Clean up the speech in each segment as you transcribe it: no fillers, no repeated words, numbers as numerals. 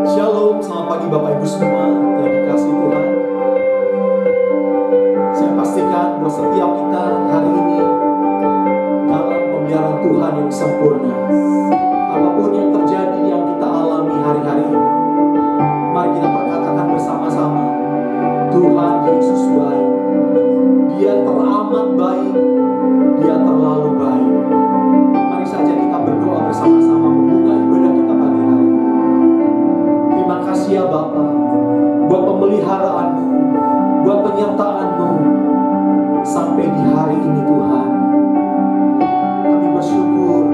Shalom, selamat pagi Bapak Ibu semua yang dikasihi Tuhan. Saya pastikan bahwa setiap kita hari ini dalam pemeliharaan Tuhan yang sempurna. Apapun yang terjadi, yang kita alami hari-hari ini, mari kita perkatakan bersama-sama, Tuhan Yesus baik. Dia teramat baik, Dia terlalu baik. Mari saja kita berdoa bersama-sama membuka ibadah kita pagi hari ini. Terima kasih ya Bapa, buat pemeliharaan-Mu, buat penyertaan-Mu sampai di hari ini Tuhan. Kami bersyukur,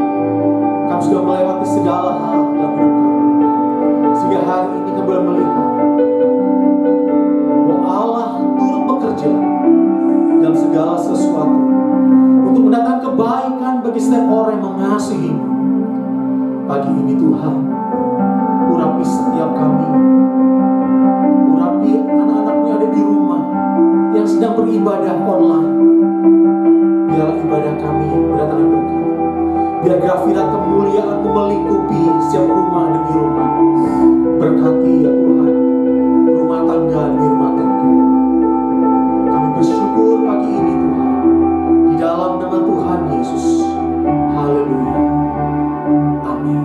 kami sudah melewati segala hal dalam hidup kami. Sehingga hari ini kami boleh melihat bahwa Allah turut bekerja dalam segala sesuatu untuk mendatangkan kebaikan bagi setiap orang yang mengasihi-Mu. Pagi ini Tuhan, urapi setiap kami, urapi anak-anak-Mu yang ada di rumah, yang sedang beribadah online. Biarlah ibadah kami mendatangkan berkat. Biar grafirat kemuliaan-Mu melingkupi setiap rumah demi rumah. Berkati ya Tuhan, rumah tangga demi rumah tangga. Kami bersyukur pagi ini Tuhan, di dalam nama Tuhan Yesus. Haleluya. Amin.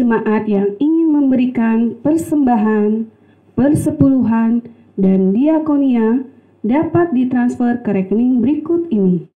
jemaat yang ingin memberikan persembahan, persepuluhan, dan diakonia dapat ditransfer ke rekening berikut ini.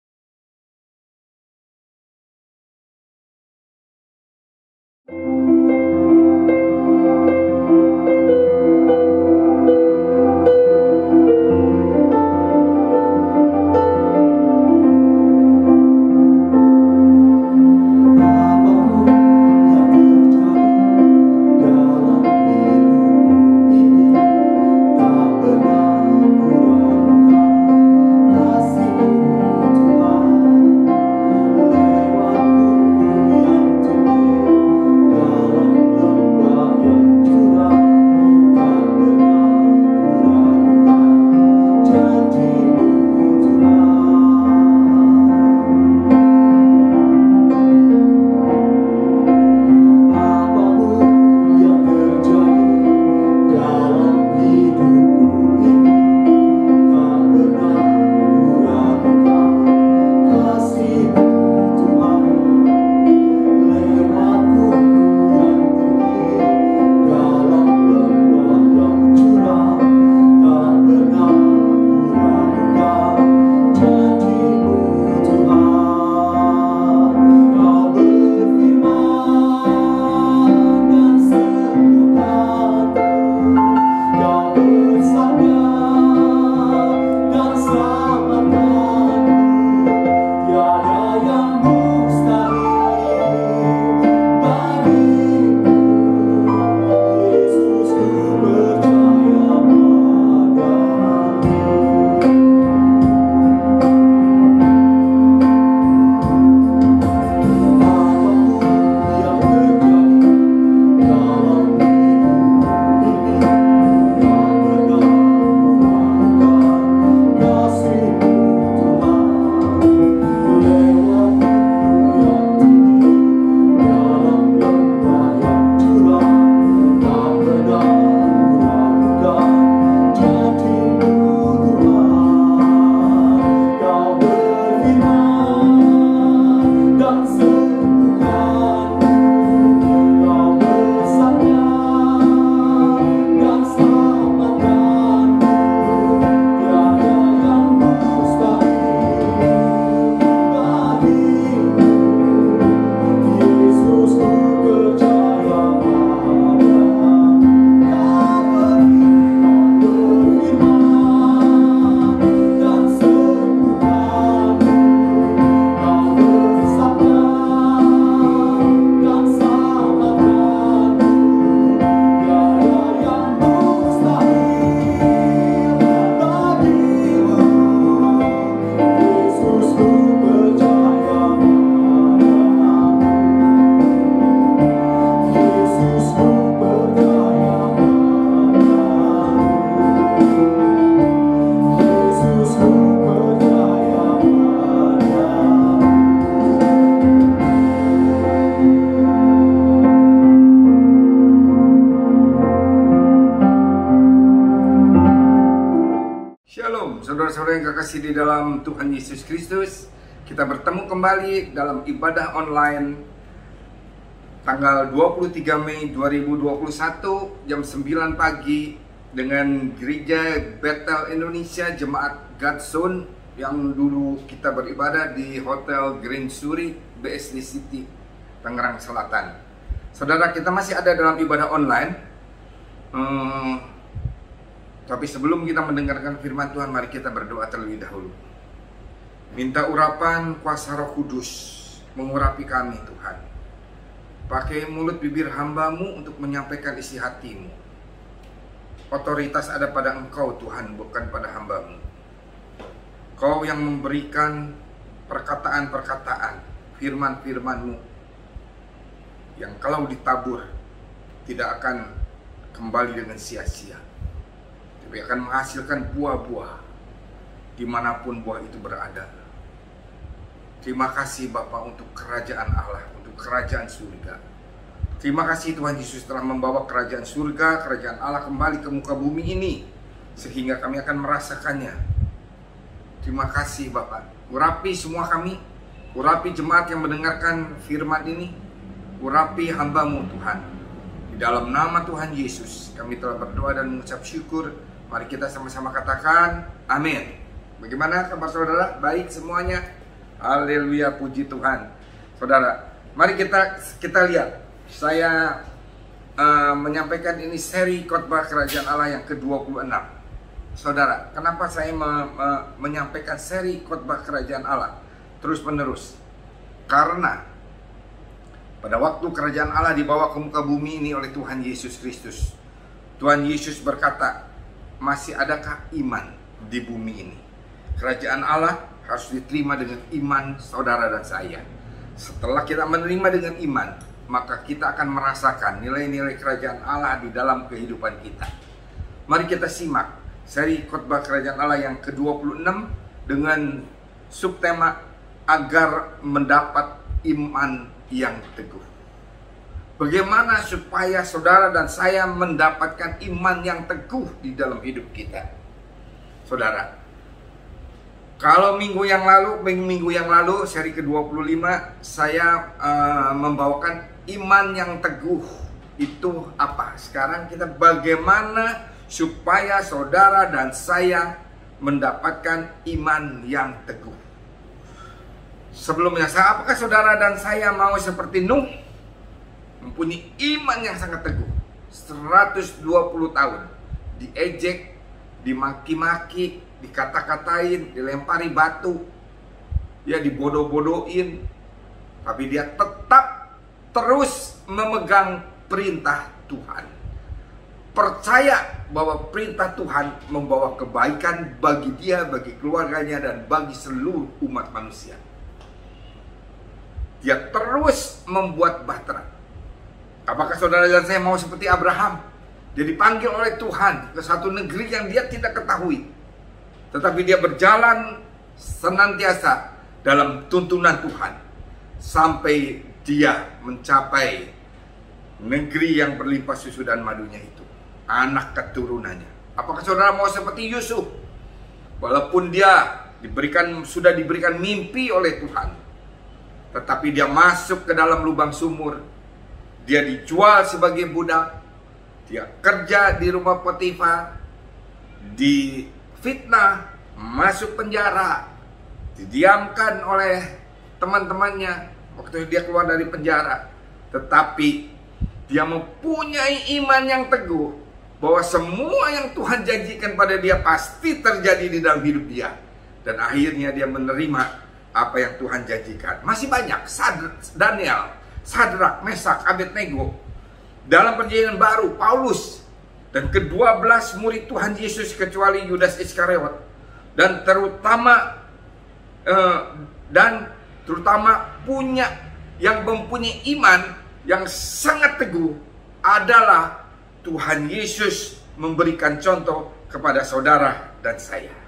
Saudara-saudara yang kekasih di dalam Tuhan Yesus Kristus, kita bertemu kembali dalam ibadah online tanggal 23 Mei 2021 jam 9 pagi dengan Gereja Bethel Indonesia Jemaat Godson yang dulu kita beribadah di Hotel Grand Suri BSD City, Tangerang Selatan. Saudara, kita masih ada dalam ibadah online. Tapi sebelum kita mendengarkan firman Tuhan, mari kita berdoa terlebih dahulu. Minta urapan kuasa Roh Kudus mengurapi kami, Tuhan. Pakai mulut bibir hamba-Mu untuk menyampaikan isi hati-Mu. Otoritas ada pada Engkau, Tuhan, bukan pada hamba-Mu. Kau yang memberikan perkataan-perkataan, firman-firman-Mu, yang kalau ditabur tidak akan kembali dengan sia-sia, tapi akan menghasilkan buah-buah dimanapun buah itu berada. Terima kasih Bapa untuk kerajaan Allah, untuk kerajaan surga. Terima kasih Tuhan Yesus telah membawa kerajaan surga, kerajaan Allah kembali ke muka bumi ini, sehingga kami akan merasakannya. Terima kasih Bapa. Urapi semua kami, urapi jemaat yang mendengarkan firman ini, urapi hamba-Mu Tuhan. Di dalam nama Tuhan Yesus kami telah berdoa dan mengucap syukur. Mari kita sama-sama katakan amin. Bagaimana kabar saudara? Baik semuanya? Haleluya, puji Tuhan. Saudara, mari kita lihat. Saya menyampaikan ini seri khotbah kerajaan Allah yang ke-26. Saudara, kenapa saya menyampaikan seri khotbah kerajaan Allah terus menerus? Karena pada waktu kerajaan Allah dibawa ke muka bumi ini oleh Tuhan Yesus Kristus, Tuhan Yesus berkata, masih adakah iman di bumi ini? Kerajaan Allah harus diterima dengan iman saudara dan saya. Setelah kita menerima dengan iman, maka kita akan merasakan nilai-nilai kerajaan Allah di dalam kehidupan kita. Mari kita simak seri khotbah kerajaan Allah yang ke-26 dengan subtema agar mendapat iman yang teguh. Bagaimana supaya saudara dan saya mendapatkan iman yang teguh di dalam hidup kita? Saudara, kalau minggu yang lalu seri ke-25 saya membawakan iman yang teguh itu apa? Sekarang kita bagaimana supaya saudara dan saya mendapatkan iman yang teguh. Sebelumnya, apakah saudara dan saya mau seperti Nuh, mempunyai iman yang sangat teguh, 120 tahun, diejek, dimaki-maki, dikata-katain, dilempari batu, ya dibodoh-bodohin, tapi dia tetap terus memegang perintah Tuhan. Percaya bahwa perintah Tuhan membawa kebaikan bagi dia, bagi keluarganya, dan bagi seluruh umat manusia. Dia terus membuat bahtera. Apakah saudara dan saya mau seperti Abraham? Dia dipanggil oleh Tuhan ke satu negeri yang dia tidak ketahui, tetapi dia berjalan senantiasa dalam tuntunan Tuhan sampai dia mencapai negeri yang berlimpah susu dan madunya itu, anak keturunannya. Apakah saudara mau seperti Yusuf? Walaupun dia sudah diberikan mimpi oleh Tuhan, tetapi dia masuk ke dalam lubang sumur. Dia dijual sebagai budak. Dia kerja di rumah Potifar, difitnah, masuk penjara, didiamkan oleh teman-temannya waktu dia keluar dari penjara. Tetapi dia mempunyai iman yang teguh bahwa semua yang Tuhan janjikan pada dia pasti terjadi di dalam hidup dia. Dan akhirnya dia menerima apa yang Tuhan janjikan. Masih banyak Daniel, Sadrak, Mesak, Abednego. Dalam perjanjian baru, Paulus dan ke-12 murid Tuhan Yesus kecuali Yudas Iskariot, dan terutama mempunyai iman yang sangat teguh adalah Tuhan Yesus memberikan contoh kepada saudara dan saya.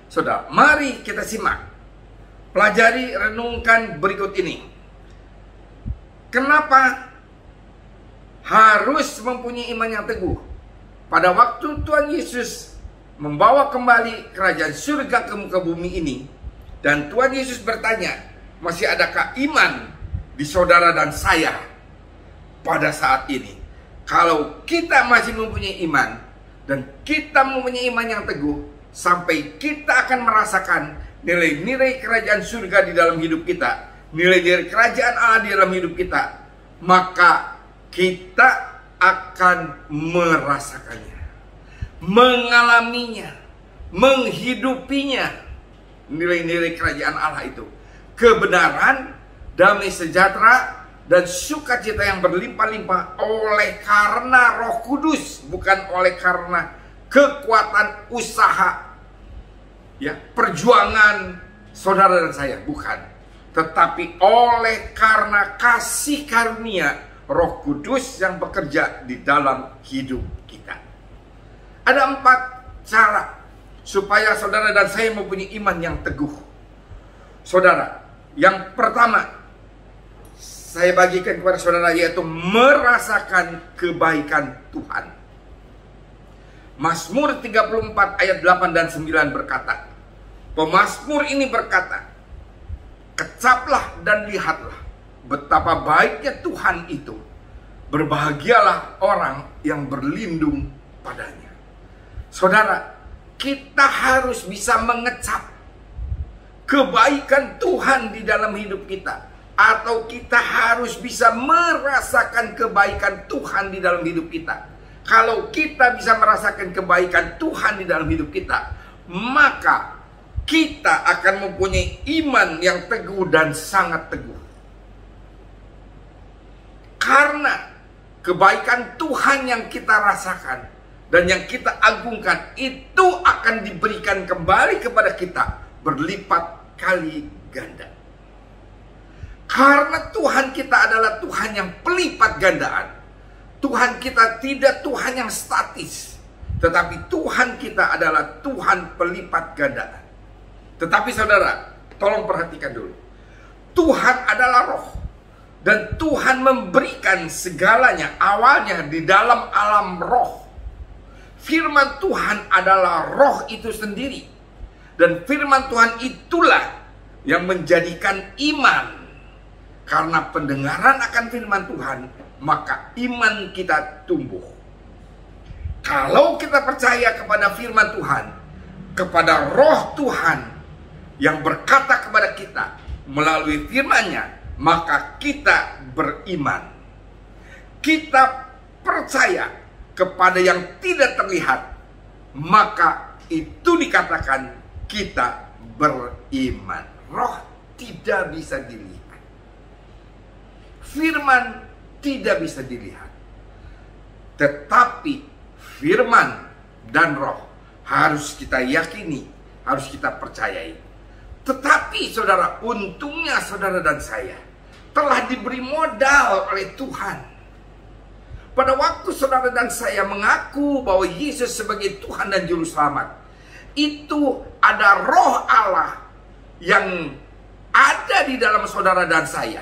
Saudara, mari kita simak, pelajari, renungkan berikut ini. Kenapa harus mempunyai iman yang teguh? Pada waktu Tuhan Yesus membawa kembali kerajaan surga ke muka bumi ini, dan Tuhan Yesus bertanya, masih adakah iman di saudara dan saya pada saat ini? Kalau kita masih mempunyai iman, dan kita mempunyai iman yang teguh, sampai kita akan merasakan nilai-nilai kerajaan surga di dalam hidup kita, nilai-nilai kerajaan Allah di dalam hidup kita, maka kita akan merasakannya, mengalaminya, menghidupinya. Nilai-nilai kerajaan Allah itu kebenaran, damai sejahtera, dan sukacita yang berlimpah-limpah oleh karena Roh Kudus, bukan oleh karena kekuatan usaha, ya, perjuangan saudara dan saya, bukan, tetapi oleh karena kasih karunia Roh Kudus yang bekerja di dalam hidup kita. Ada 4 cara supaya saudara dan saya mempunyai iman yang teguh. Saudara, yang pertama saya bagikan kepada saudara, yaitu merasakan kebaikan Tuhan. Mazmur 34 ayat 8 dan 9 berkata, pemazmur ini berkata, kecaplah dan lihatlah betapa baiknya Tuhan itu, Berbahagialah orang yang berlindung padanya. Saudara, kita harus bisa mengecap kebaikan Tuhan di dalam hidup kita, atau kita harus bisa merasakan kebaikan Tuhan di dalam hidup kita. Kalau kita bisa merasakan kebaikan Tuhan di dalam hidup kita, maka kita akan mempunyai iman yang teguh dan sangat teguh. Karena kebaikan Tuhan yang kita rasakan dan yang kita agungkan itu akan diberikan kembali kepada kita berlipat kali ganda. Karena Tuhan kita adalah Tuhan yang pelipat gandaan. Tuhan kita tidak Tuhan yang statis, tetapi Tuhan kita adalah Tuhan pelipat gandaan. Tetapi saudara, tolong perhatikan dulu. Tuhan adalah roh, dan Tuhan memberikan segalanya awalnya di dalam alam roh. Firman Tuhan adalah roh itu sendiri. Dan firman Tuhan itulah yang menjadikan iman. Karena pendengaran akan firman Tuhan, maka iman kita tumbuh. Kalau kita percaya kepada firman Tuhan, kepada roh Tuhan yang berkata kepada kita melalui firman-Nya, maka kita beriman. Kita percaya kepada yang tidak terlihat, maka itu dikatakan kita beriman. Roh tidak bisa dilihat, firman tidak bisa dilihat, tetapi firman dan roh harus kita yakini, harus kita percayai. Tetapi saudara, untungnya saudara dan saya telah diberi modal oleh Tuhan. Pada waktu saudara dan saya mengaku bahwa Yesus sebagai Tuhan dan Juru Selamat, itu ada roh Allah yang ada di dalam saudara dan saya.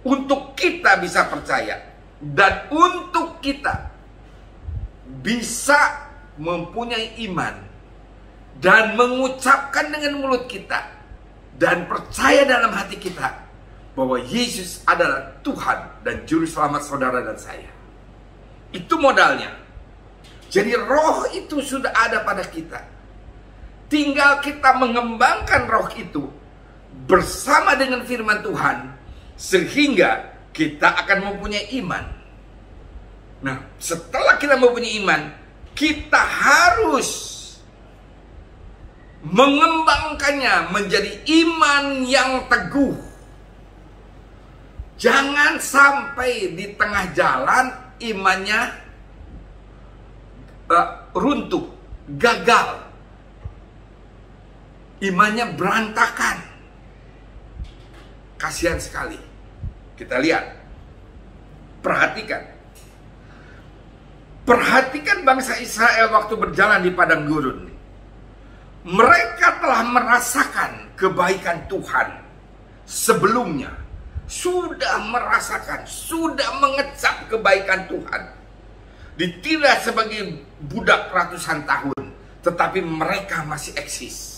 Untuk kita bisa percaya, dan untuk kita bisa mempunyai iman, dan mengucapkan dengan mulut kita, dan percaya dalam hati kita, bahwa Yesus adalah Tuhan dan Juru Selamat saudara dan saya. Itu modalnya. Jadi roh itu sudah ada pada kita. Tinggal kita mengembangkan roh itu bersama dengan firman Tuhan, sehingga kita akan mempunyai iman. Nah, setelah kita mempunyai iman, kita harus mengembangkannya menjadi iman yang teguh. Jangan sampai di tengah jalan imannya runtuh, gagal, imannya berantakan. Kasihan sekali. Kita lihat, perhatikan bangsa Israel waktu berjalan di padang gurun. Mereka telah merasakan kebaikan Tuhan sebelumnya. Sudah merasakan, sudah mengecap kebaikan Tuhan. Tidak sebagai budak ratusan tahun, tetapi mereka masih eksis.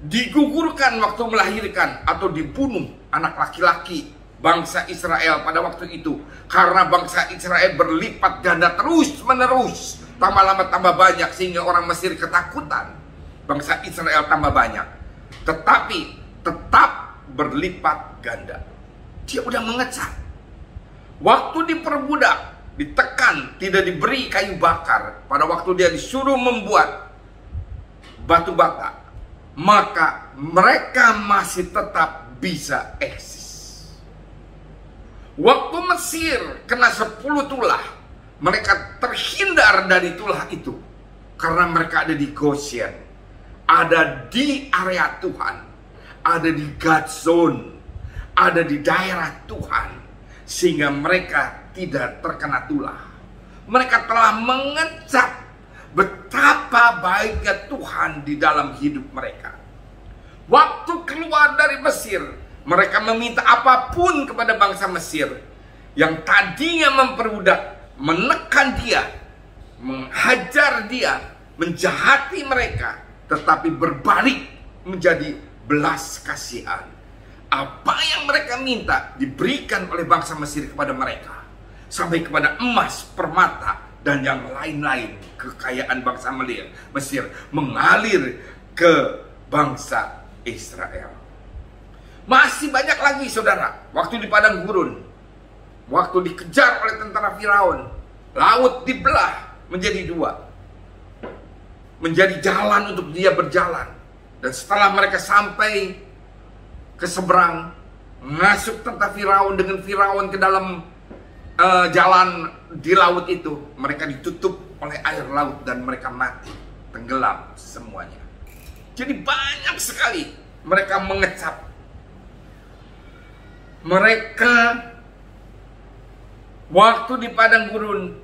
Digugurkan waktu melahirkan atau dibunuh anak laki-laki bangsa Israel pada waktu itu. Karena bangsa Israel berlipat ganda terus menerus, tambah lama tambah banyak, sehingga orang Mesir ketakutan. Bangsa Israel tambah banyak, tetapi tetap berlipat ganda. Dia udah mengecap. Waktu diperbudak, ditekan, tidak diberi kayu bakar, pada waktu dia disuruh membuat batu bata, maka mereka masih tetap bisa eksis. Waktu Mesir kena 10 tulah, mereka terhindar dari tulah itu karena mereka ada di Goshen, ada di area Tuhan, ada di God zone, ada di daerah Tuhan, sehingga mereka tidak terkena tulah. Mereka telah mengecap betapa baiknya Tuhan di dalam hidup mereka. Waktu keluar dari Mesir, mereka meminta apapun kepada bangsa Mesir yang tadinya memperbudak, menekan dia, menghajar dia, menjahati mereka, tetapi berbalik menjadi belas kasihan. Apa yang mereka minta diberikan oleh bangsa Mesir kepada mereka, sampai kepada emas, permata, dan yang lain-lain. Kekayaan bangsa Mesir mengalir ke bangsa Israel. Masih banyak lagi saudara. Waktu di padang gurun, waktu dikejar oleh tentara Firaun, laut dibelah menjadi dua, menjadi jalan untuk dia berjalan. Dan setelah mereka sampai ke seberang, masuk tentara Firaun dengan Firaun ke dalam jalan di laut itu, mereka ditutup oleh air laut dan mereka mati, tenggelam semuanya. Jadi banyak sekali mereka mengecap. Mereka waktu di padang gurun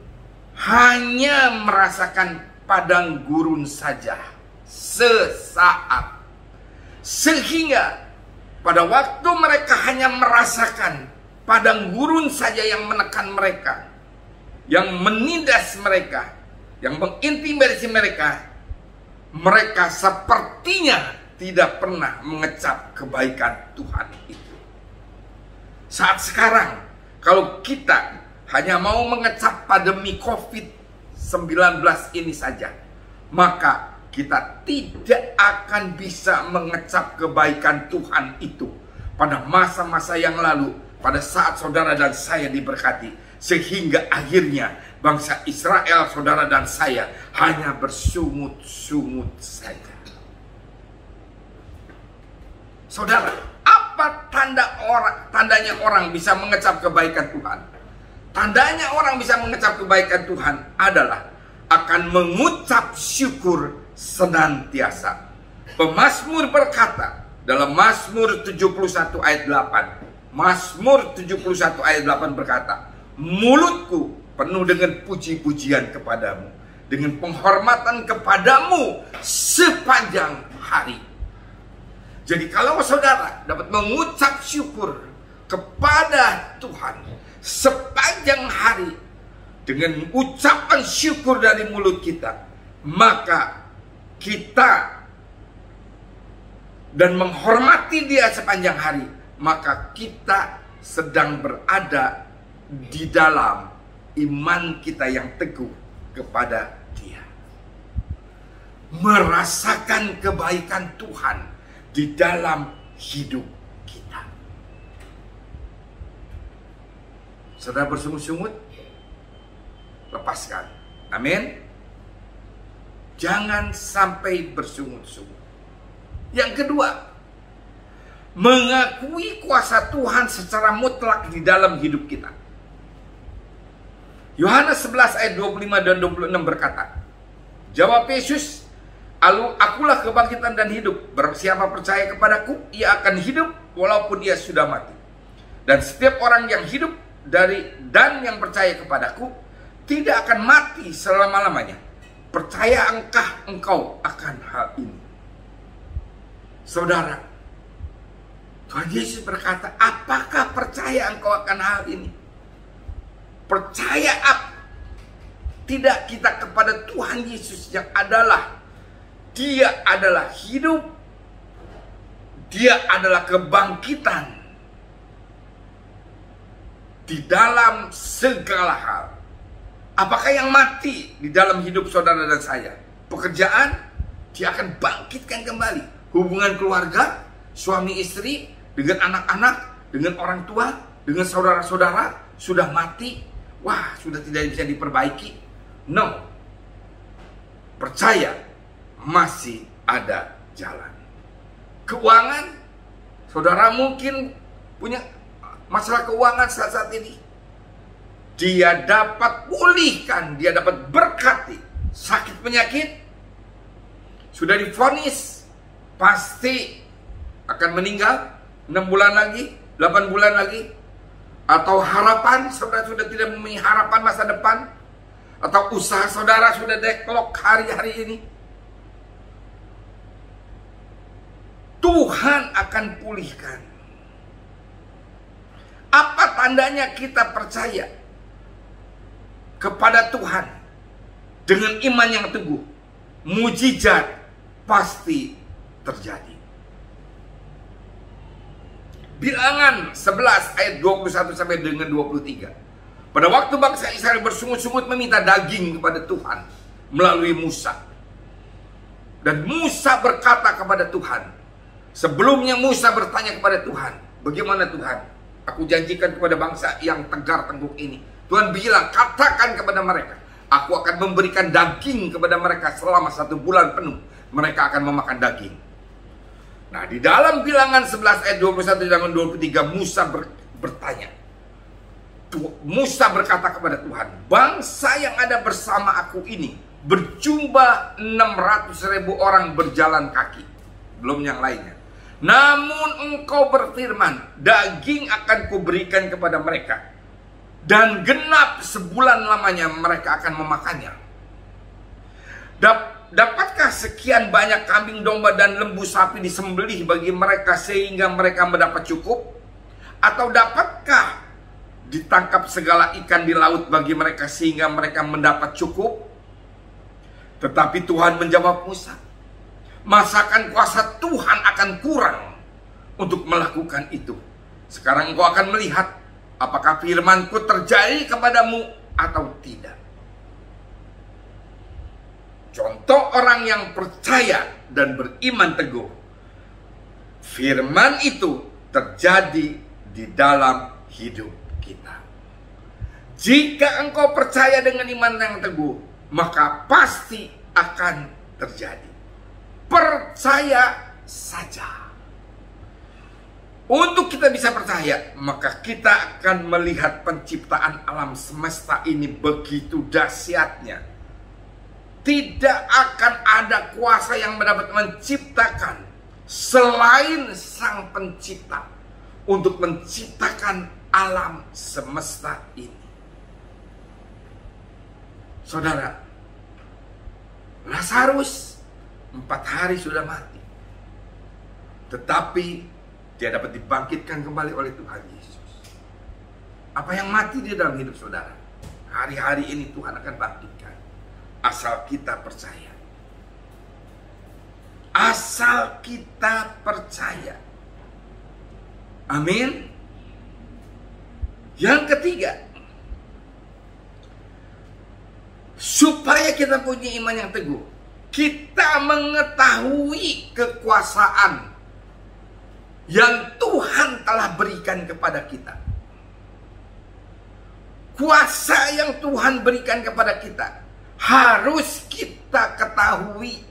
hanya merasakan padang gurun saja sesaat, sehingga pada waktu mereka hanya merasakan padang gurun saja yang menekan mereka, yang menindas mereka, yang mengintimidasi mereka, mereka sepertinya tidak pernah mengecap kebaikan Tuhan itu. Saat sekarang, kalau kita hanya mau mengecap pandemi COVID-19 ini saja, maka kita tidak akan bisa mengecap kebaikan Tuhan itu pada masa-masa yang lalu, pada saat saudara dan saya diberkati, sehingga akhirnya bangsa Israel, saudara dan saya, hanya bersungut-sungut saja. Saudara, apa tandanya orang bisa mengecap kebaikan Tuhan? Tandanya orang bisa mengecap kebaikan Tuhan adalah akan mengucap syukur senantiasa. Pemazmur berkata dalam Mazmur 71 ayat 8, Mazmur 71 ayat 8 berkata, mulutku penuh dengan puji-pujian kepadamu, dengan penghormatan kepadamu sepanjang hari. Jadi kalau saudara dapat mengucap syukur kepada Tuhan sepanjang hari dengan ucapan syukur dari mulut kita, maka kita dan menghormati dia sepanjang hari, maka kita sedang berada di dalam iman kita yang teguh kepada dia, merasakan kebaikan Tuhan di dalam hidup kita. Saudara bersungut-sungut, lepaskan. Amin. Jangan sampai bersungut-sungut. Yang kedua, mengakui kuasa Tuhan secara mutlak di dalam hidup kita. Yohanes 11 ayat 25 dan 26 berkata, jawab Yesus, akulah kebangkitan dan hidup. Barang siapa percaya kepadaku, ia akan hidup walaupun ia sudah mati. Dan setiap orang yang hidup dan yang percaya kepadaku tidak akan mati selama-lamanya. Percayankah engkau akan hal ini? Saudara, Tuhan Yesus berkata, apakah percaya engkau akan hal ini? Percaya tidak kita kepada Tuhan Yesus yang Dia adalah hidup, Dia adalah kebangkitan di dalam segala hal. Apakah yang mati di dalam hidup saudara dan saya? Pekerjaan, dia akan bangkitkan kembali. Hubungan keluarga, suami istri, dengan anak-anak, dengan orang tua, dengan saudara-saudara, sudah mati. Wah, sudah tidak bisa diperbaiki. No. Percaya, masih ada jalan. Keuangan, saudara mungkin punya masalah keuangan saat ini. Dia dapat pulihkan, dia dapat berkati. Sakit penyakit, sudah divonis, pasti akan meninggal 6 bulan lagi, 8 bulan lagi. Atau harapan, saudara sudah tidak mempunyai harapan masa depan. Atau usaha saudara sudah deadlock hari-hari ini. Tuhan akan pulihkan. Apa tandanya kita percaya kepada Tuhan dengan iman yang teguh? Mujizat pasti terjadi. Bilangan 11 ayat 21 sampai dengan 23. Pada waktu bangsa Israel bersungut-sungut meminta daging kepada Tuhan melalui Musa. Dan Musa berkata kepada Tuhan. Sebelumnya Musa bertanya kepada Tuhan, bagaimana Tuhan? Aku janjikan kepada bangsa yang tegar tengkuk ini. Tuhan bilang, katakan kepada mereka, aku akan memberikan daging kepada mereka selama 1 bulan penuh. Mereka akan memakan daging. Nah, di dalam Bilangan 11 ayat 21 dan 23 Musa bertanya. Musa berkata kepada Tuhan, bangsa yang ada bersama aku ini berjumlah 600.000 orang berjalan kaki, belum yang lainnya. Namun engkau berfirman, daging akan kuberikan kepada mereka, dan genap sebulan lamanya mereka akan memakannya. Dapatkah sekian banyak kambing domba dan lembu sapi disembelih bagi mereka sehingga mereka mendapat cukup? Atau dapatkah ditangkap segala ikan di laut bagi mereka sehingga mereka mendapat cukup? Tetapi Tuhan menjawab Musa, masakan kuasa Tuhan akan kurang untuk melakukan itu? Sekarang engkau akan melihat apakah firmanku terjadi kepadamu atau tidak. Contoh orang yang percaya dan beriman teguh. Firman itu terjadi di dalam hidup kita. Jika engkau percaya dengan iman yang teguh, maka pasti akan terjadi. Percaya saja. Untuk kita bisa percaya, maka kita akan melihat penciptaan alam semesta ini begitu dahsyatnya. Tidak akan ada kuasa yang dapat menciptakan selain Sang Pencipta untuk menciptakan alam semesta ini. Saudara, Lazarus 4 hari sudah mati, tetapi dia dapat dibangkitkan kembali oleh Tuhan Yesus. Apa yang mati di dalam hidup saudara, hari-hari ini Tuhan akan bangkitkan, asal kita percaya. Asal kita percaya. Amin. Yang ketiga, supaya kita punya iman yang teguh, kita mengetahui kekuasaan yang Tuhan telah berikan kepada kita. Kuasa yang Tuhan berikan kepada kita harus kita ketahui.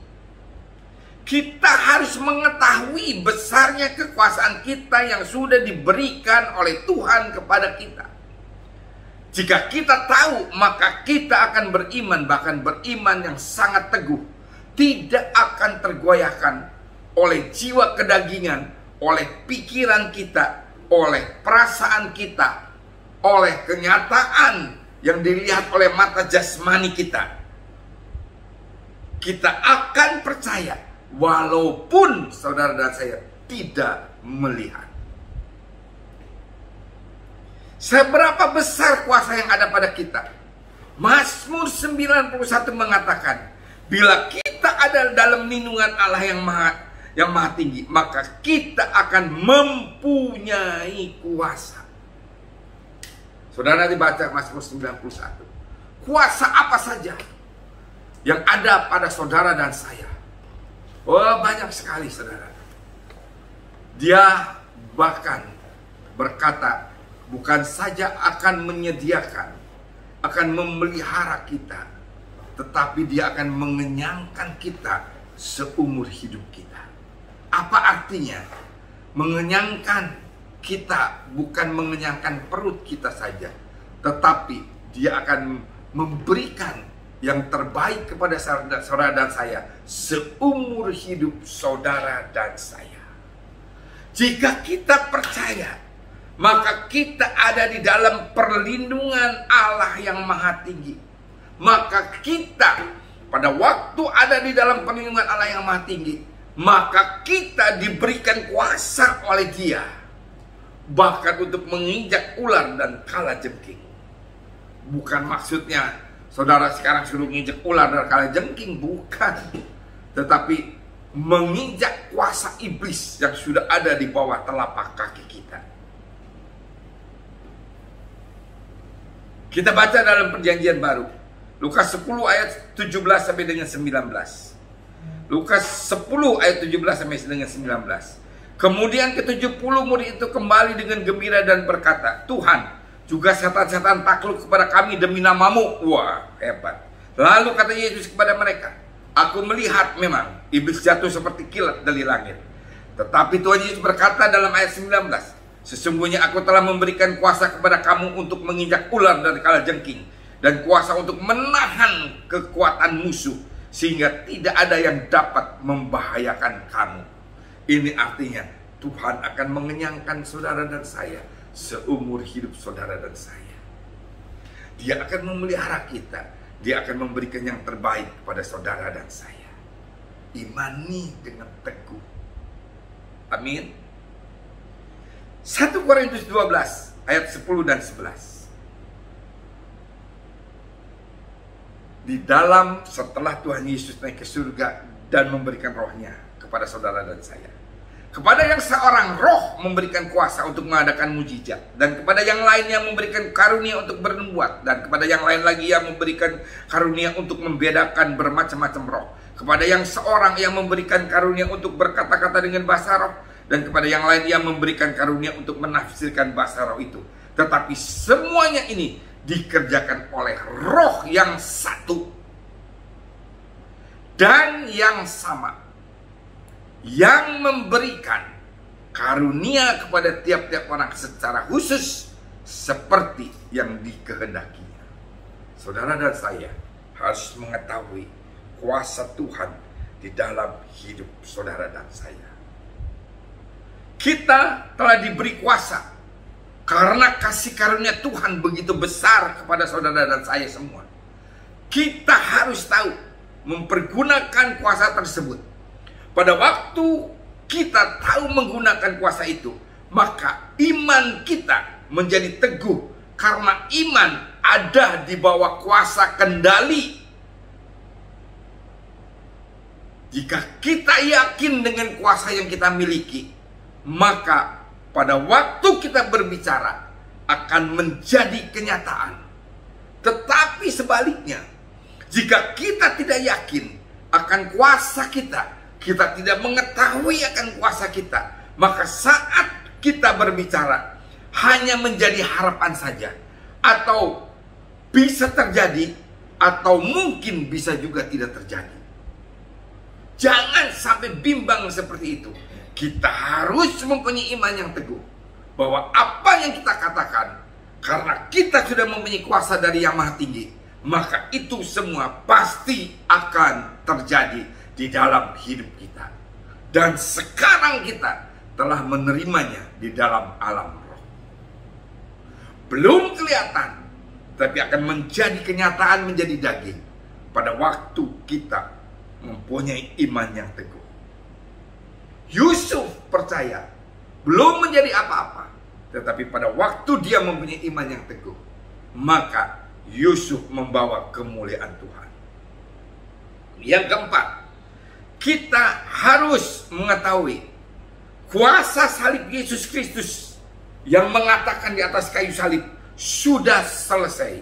Kita harus mengetahui besarnya kekuasaan kita yang sudah diberikan oleh Tuhan kepada kita. Jika kita tahu, maka kita akan beriman, bahkan beriman yang sangat teguh. Tidak akan tergoyahkan oleh jiwa kedagingan, oleh pikiran kita, oleh perasaan kita, oleh kenyataan yang dilihat oleh mata jasmani kita. Kita akan percaya walaupun saudara dan saya tidak melihat. Seberapa besar kuasa yang ada pada kita? Mazmur 91 mengatakan, bila kita ada dalam lindungan Allah yang maha tinggi, maka kita akan mempunyai kuasa. Saudara dibaca Mazmur 91. Kuasa apa saja yang ada pada saudara dan saya? Oh, banyak sekali saudara. Dia bahkan berkata, bukan saja akan menyediakan, akan memelihara kita, tetapi dia akan mengenyangkan kita seumur hidup kita. Apa artinya? Mengenyangkan kita bukan mengenyangkan perut kita saja, tetapi dia akan memberikan yang terbaik kepada saudara dan saya seumur hidup saudara dan saya. Jika kita percaya, maka kita ada di dalam perlindungan Allah yang maha tinggi. Maka kita pada waktu ada di dalam perlindungan Allah yang maha tinggi, maka kita diberikan kuasa oleh Dia, bahkan untuk menginjak ular dan kalajengking. Bukan maksudnya saudara sekarang suruh nginjek ular dan kalajengking, bukan. Tetapi menginjak kuasa iblis yang sudah ada di bawah telapak kaki kita. Kita baca dalam Perjanjian Baru, Lukas 10 ayat 17 sampai dengan 19. Lukas 10 ayat 17 sampai dengan 19. Kemudian ke-70 murid itu kembali dengan gembira dan berkata, Tuhan, juga setan-setan takluk kepada kami demi namamu. Wah, hebat. Lalu kata Yesus kepada mereka, aku melihat memang iblis jatuh seperti kilat dari langit. Tetapi Tuhan Yesus berkata dalam ayat 19, sesungguhnya aku telah memberikan kuasa kepada kamu untuk menginjak ular dan kalajengking, dan kuasa untuk menahan kekuatan musuh, sehingga tidak ada yang dapat membahayakan kamu. Ini artinya Tuhan akan mengenyangkan saudara dan saya seumur hidup saudara dan saya. Dia akan memelihara kita. Dia akan memberikan yang terbaik kepada saudara dan saya. Imani dengan teguh. Amin. 1 Korintus 12 ayat 10 dan 11. Di dalam setelah Tuhan Yesus naik ke surga dan memberikan rohnya kepada saudara dan saya, kepada yang seorang roh memberikan kuasa untuk mengadakan mujizat, dan kepada yang lainnya memberikan karunia untuk bernubuat, dan kepada yang lain lagi yang memberikan karunia untuk membedakan bermacam-macam roh, kepada yang seorang yang memberikan karunia untuk berkata-kata dengan bahasa roh, dan kepada yang lain yang memberikan karunia untuk menafsirkan bahasa roh itu. Tetapi semuanya ini dikerjakan oleh roh yang satu dan yang sama, yang memberikan karunia kepada tiap-tiap orang secara khusus seperti yang dikehendakinya. Saudara dan saya harus mengetahui kuasa Tuhan di dalam hidup saudara dan saya. Kita telah diberi kuasa karena kasih karunia Tuhan begitu besar kepada saudara dan saya semua. Kita harus tahu mempergunakan kuasa tersebut. Pada waktu kita tahu menggunakan kuasa itu, maka iman kita menjadi teguh karena iman ada di bawah kuasa kendali. Jika kita yakin dengan kuasa yang kita miliki, maka pada waktu kita berbicara akan menjadi kenyataan. Tetapi sebaliknya, jika kita tidak yakin akan kuasa kita, kita tidak mengetahui akan kuasa kita, maka saat kita berbicara hanya menjadi harapan saja, atau bisa terjadi, atau mungkin bisa juga tidak terjadi. Jangan sampai bimbang seperti itu. Kita harus mempunyai iman yang teguh bahwa apa yang kita katakan, karena kita sudah mempunyai kuasa dari Yang Maha Tinggi, maka itu semua pasti akan terjadi di dalam hidup kita. Dan sekarang kita telah menerimanya di dalam alam roh. Belum kelihatan, tapi akan menjadi kenyataan, menjadi daging pada waktu kita mempunyai iman yang teguh. Yusuf percaya belum menjadi apa-apa, tetapi pada waktu dia mempunyai iman yang teguh, maka Yusuf membawa kemuliaan Tuhan. Yang keempat, kita harus mengetahui kuasa salib Yesus Kristus yang mengatakan di atas kayu salib sudah selesai.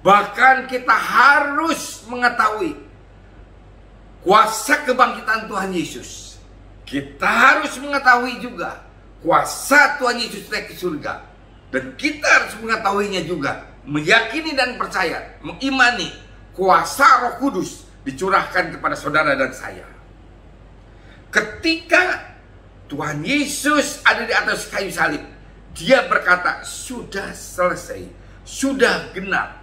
Bahkan kita harus mengetahui kuasa kebangkitan Tuhan Yesus. Kita harus mengetahui juga kuasa Tuhan Yesus naik ke surga. Dan kita harus mengetahuinya juga, meyakini dan percaya, mengimani kuasa Roh Kudus dicurahkan kepada saudara dan saya. Ketika Tuhan Yesus ada di atas kayu salib, dia berkata, sudah selesai, sudah genap.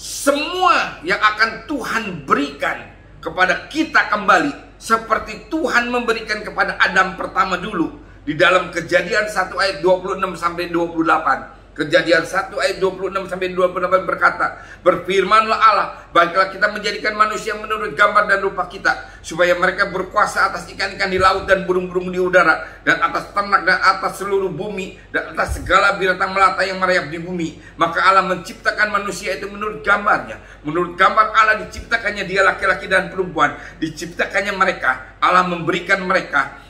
Semua yang akan Tuhan berikan kepada kita kembali, seperti Tuhan memberikan kepada Adam pertama dulu, di dalam Kejadian 1 ayat 26 sampai 28. Kejadian 1 ayat 26 sampai 28 berkata, berfirmanlah Allah, baiklah kita menjadikan manusia menurut gambar dan rupa kita, supaya mereka berkuasa atas ikan-ikan di laut dan burung-burung di udara, dan atas ternak dan atas seluruh bumi, dan atas segala binatang melata yang merayap di bumi. Maka Allah menciptakan manusia itu menurut gambarnya. Menurut gambar Allah diciptakannya dia laki-laki dan perempuan. Diciptakannya mereka, Allah memberikan mereka.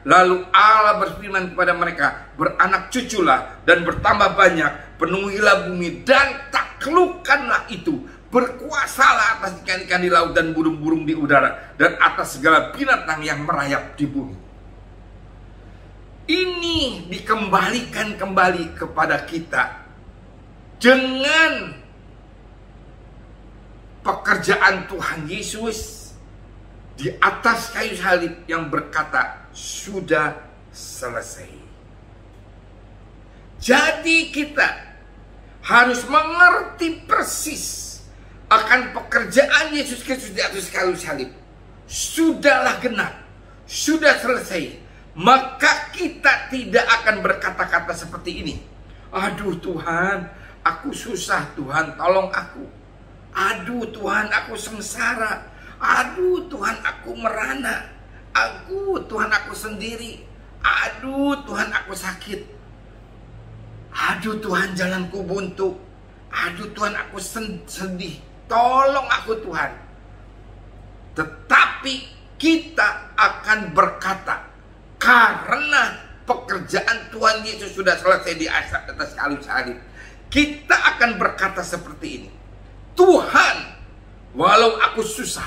Lalu Allah berfirman kepada mereka, beranak cuculah dan bertambah banyak, penuhilah bumi dan taklukkanlah itu, berkuasalah atas ikan-ikan di laut dan burung-burung di udara, dan atas segala binatang yang merayap di bumi. Ini dikembalikan kembali kepada kita dengan pekerjaan Tuhan Yesus di atas kayu salib yang berkata, sudah selesai. Jadi kita harus mengerti persis akan pekerjaan Yesus Kristus di atas kayu salib. Sudahlah genap, sudah selesai. Maka kita tidak akan berkata-kata seperti ini. Aduh Tuhan, aku susah, Tuhan tolong aku. Aduh Tuhan, aku sengsara. Aduh Tuhan, aku merana. Aduh Tuhan, aku sendiri. Aduh Tuhan, aku sakit. Aduh Tuhan, jalanku buntu. Aduh Tuhan, aku sedih. Tolong aku Tuhan. Tetapi kita akan berkata, karena pekerjaan Tuhan Yesus sudah selesai di atas kayu salib, kita akan berkata seperti ini. Tuhan, walau aku susah,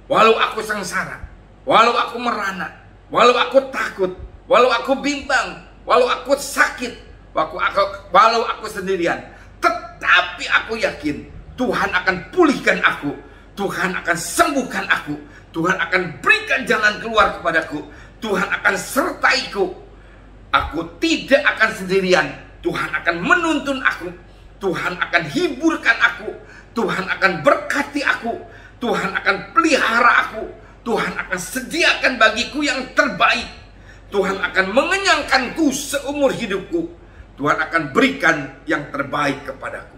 walau aku sengsara, walau aku merana, walau aku takut, walau aku bimbang, walau aku sakit, walau aku sendirian, tetapi aku yakin Tuhan akan pulihkan aku, Tuhan akan sembuhkan aku, Tuhan akan berikan jalan keluar kepadaku, Tuhan akan sertaiku. Aku tidak akan sendirian, Tuhan akan menuntun aku, Tuhan akan hiburkan aku, Tuhan akan berkati aku, Tuhan akan pelihara aku, Tuhan akan sediakan bagiku yang terbaik, Tuhan akan mengenyangkanku seumur hidupku, Tuhan akan berikan yang terbaik kepadaku.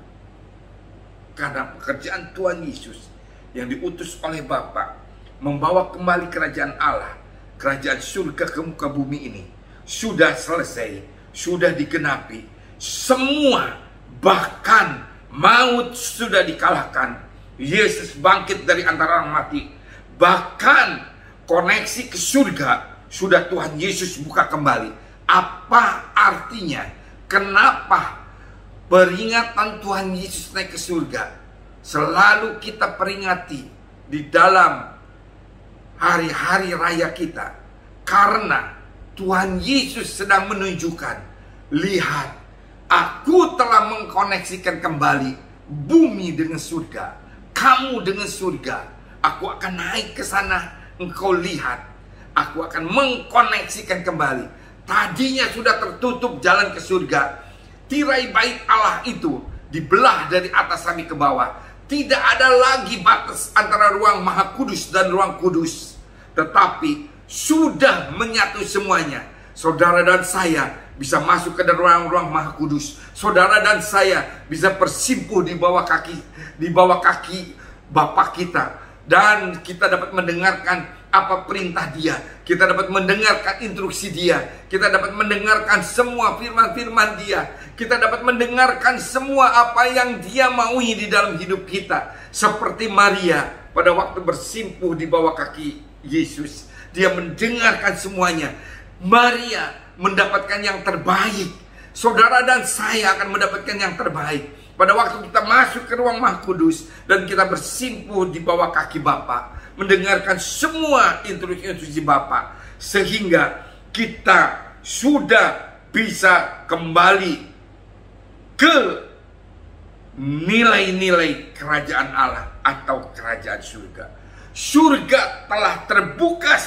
Karena pekerjaan Tuhan Yesus yang diutus oleh Bapa membawa kembali kerajaan Allah, kerajaan surga ke muka bumi ini, sudah selesai, sudah digenapi. Semua, bahkan maut sudah dikalahkan. Yesus bangkit dari antara orang mati. Bahkan koneksi ke surga sudah Tuhan Yesus buka kembali. Apa artinya? Kenapa peringatan Tuhan Yesus naik ke surga selalu kita peringati di dalam hari-hari raya kita? Karena Tuhan Yesus sedang menunjukkan, lihat, aku telah mengkoneksikan kembali bumi dengan surga, kamu dengan surga. Aku akan naik ke sana, engkau lihat, aku akan mengkoneksikan kembali. Tadinya sudah tertutup jalan ke surga. Tirai bait Allah itu dibelah dari atas sampai ke bawah. Tidak ada lagi batas antara ruang Maha Kudus dan ruang kudus, tetapi sudah menyatu semuanya. Saudara dan saya bisa masuk ke dalam ruang Maha Kudus. Saudara dan saya bisa bersimpuh di bawah kaki Bapa kita, dan kita dapat mendengarkan apa perintah Dia. Kita dapat mendengarkan instruksi Dia. Kita dapat mendengarkan semua firman-firman Dia. Kita dapat mendengarkan semua apa yang Dia maui di dalam hidup kita. Seperti Maria pada waktu bersimpuh di bawah kaki Yesus, dia mendengarkan semuanya. Maria mendapatkan yang terbaik. Saudara dan saya akan mendapatkan yang terbaik pada waktu kita masuk ke ruang Maha Kudus dan kita bersimpuh di bawah kaki Bapa, mendengarkan semua instruksi Bapa, sehingga kita sudah bisa kembali ke nilai-nilai kerajaan Allah atau kerajaan surga. Surga telah terbuka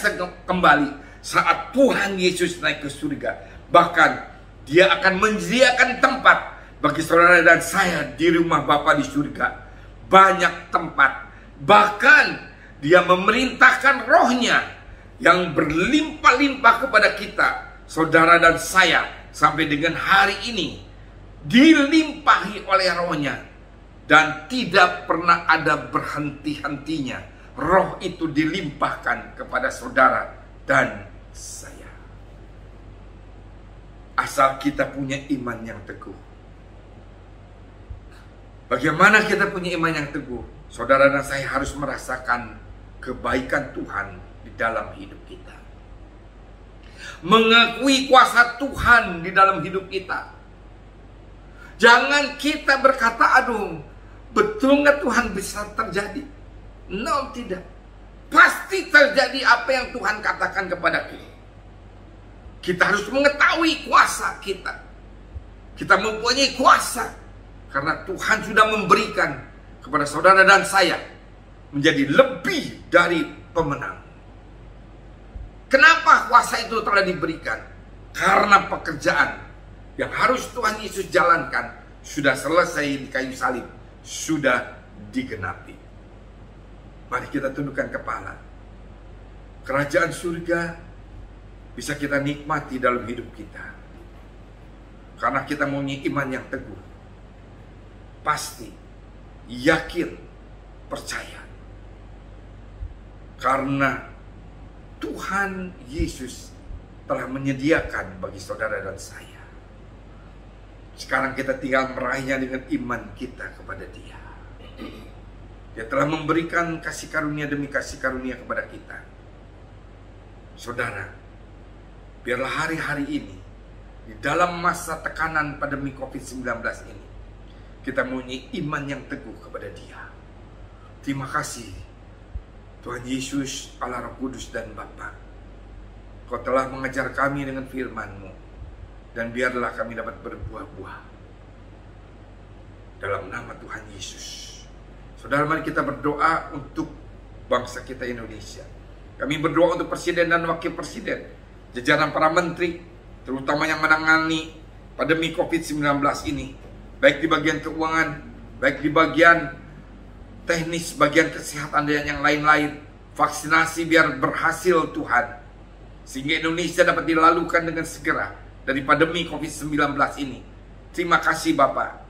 kembali saat Tuhan Yesus naik ke surga. Bahkan Dia akan menyediakan tempat bagi saudara dan saya di rumah Bapa di surga. Banyak tempat. Bahkan Dia memerintahkan Roh-Nya yang berlimpah-limpah kepada kita, saudara dan saya, sampai dengan hari ini dilimpahi oleh Roh-Nya, dan tidak pernah ada berhenti-hentinya. Roh itu dilimpahkan kepada saudara dan saya. Asal kita punya iman yang teguh. Bagaimana kita punya iman yang teguh? Saudara dan saya harus merasakan kebaikan Tuhan di dalam hidup kita. Mengakui kuasa Tuhan di dalam hidup kita. Jangan kita berkata, aduh, betul nggak Tuhan bisa terjadi? No, tidak. Pasti terjadi apa yang Tuhan katakan kepada kita. Kita harus mengetahui kuasa kita. Kita mempunyai kuasa. Karena Tuhan sudah memberikan kepada saudara dan saya menjadi lebih dari pemenang. Kenapa kuasa itu telah diberikan? Karena pekerjaan yang harus Tuhan Yesus jalankan sudah selesai di kayu salib, sudah digenapi. Mari kita tundukkan kepala. Kerajaan surga bisa kita nikmati dalam hidup kita. Karena kita mempunyai iman yang teguh. Pasti, yakin, percaya. Karena Tuhan Yesus telah menyediakan bagi saudara dan saya. Sekarang kita tinggal meraihnya dengan iman kita kepada Dia. Dia telah memberikan kasih karunia demi kasih karunia kepada kita. Saudara, biarlah hari-hari ini, di dalam masa tekanan pandemi COVID-19 ini, kita mempunyai iman yang teguh kepada Dia. Terima kasih Tuhan Yesus, Allah Roh Kudus dan Bapa. Kau telah mengajar kami dengan firman-Mu, dan biarlah kami dapat berbuah-buah dalam nama Tuhan Yesus. Saudara, mari kita berdoa untuk bangsa kita Indonesia. Kami berdoa untuk presiden dan wakil presiden, jajaran para menteri, terutama yang menangani pandemi COVID-19 ini, baik di bagian keuangan, baik di bagian teknis, bagian kesehatan dan yang lain-lain. Vaksinasi biar berhasil Tuhan, sehingga Indonesia dapat dilalukan dengan segera dari pandemi COVID-19 ini. Terima kasih Bapak,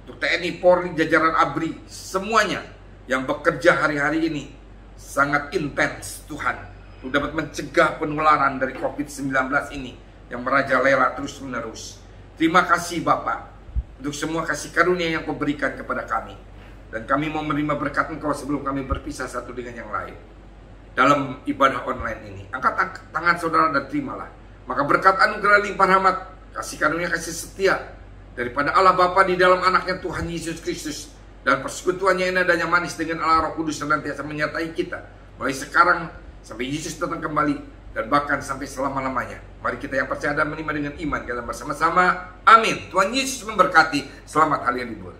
untuk TNI, Polri, jajaran ABRI, semuanya yang bekerja hari-hari ini sangat intens Tuhan, untuk dapat mencegah penularan dari COVID-19 ini yang merajalela terus-menerus. Terima kasih Bapak, untuk semua kasih karunia yang Kau berikan kepada kami. Dan kami mau menerima berkat Engkau sebelum kami berpisah satu dengan yang lain dalam ibadah online ini. Angkat tangan saudara dan terimalah. Maka berkat anugerah limpah rahmat, kasih karunia, kasih setia daripada Allah Bapa di dalam anaknya Tuhan Yesus Kristus, dan persekutuannya indah dan yang manis dengan Allah Roh Kudus senantiasa menyertai kita mulai sekarang sampai Yesus datang kembali, dan bahkan sampai selama-lamanya. Mari kita yang percaya dan menerima dengan iman kita bersama-sama. Amin. Tuhan Yesus memberkati. Selamat hari libur.